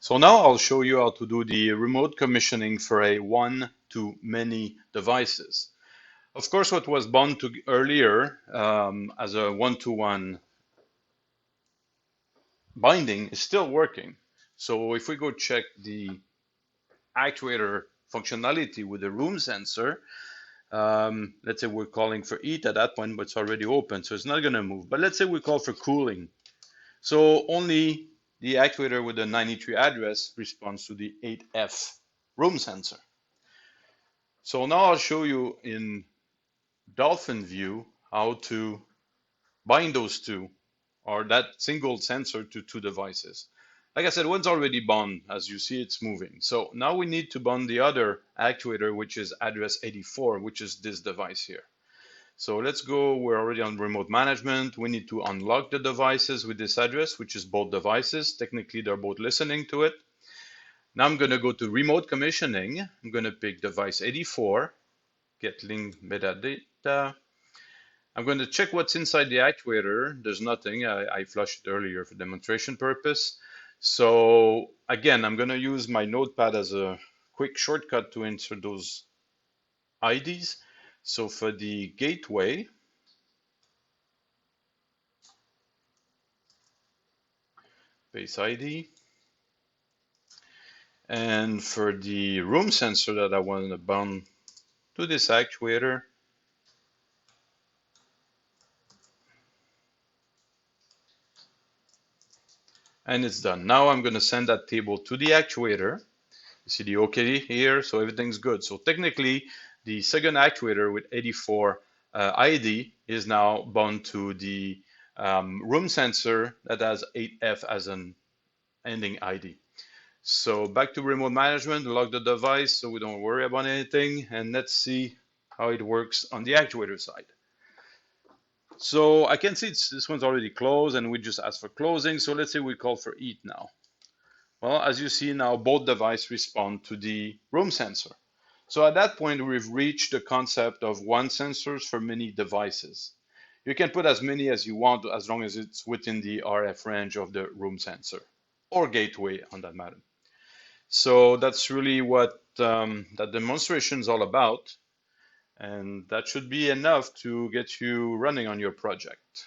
So now I'll show you how to do the remote commissioning for a one-to-many devices. Of course, what was bound to earlier as a one-to-one binding is still working. So if we go check the actuator functionality with the room sensor, let's say we're calling for heat at that point, but it's already open, so it's not going to move. But let's say we call for cooling. So only the actuator with the 93 address responds to the 8F room sensor. So now I'll show you in Dolphinview how to bind those two, or that single sensor, to two devices. Like I said, one's already bound. As you see, it's moving. So now we need to bond the other actuator, which is address 84, which is this device here. So let's go, we're already on remote management. We need to unlock the devices with this address, which is both devices. Technically, they're both listening to it. Now I'm going to go to remote commissioning. I'm going to pick device 84, get link metadata. I'm going to check what's inside the actuator. There's nothing. I flushed it earlier for demonstration purpose. So again, I'm going to use my notepad as a quick shortcut to insert those IDs. So for the gateway, base ID. And for the room sensor that I want to bound to this actuator, and it's done. Now I'm going to send that table to the actuator. You see the OK here, so everything's good. So technically, the second actuator with 84 ID is now bound to the room sensor that has 8F as an ending ID. So back to remote management, lock the device so we don't worry about anything, and let's see how it works on the actuator side. So I can see this one's already closed, and we just ask for closing. So let's say we call for heat now. Well, as you see now, both devices respond to the room sensor. So at that point, we've reached the concept of one sensors for many devices. You can put as many as you want, as long as it's within the RF range of the room sensor, or gateway on that matter. So that's really what that demonstration is all about. And that should be enough to get you running on your project.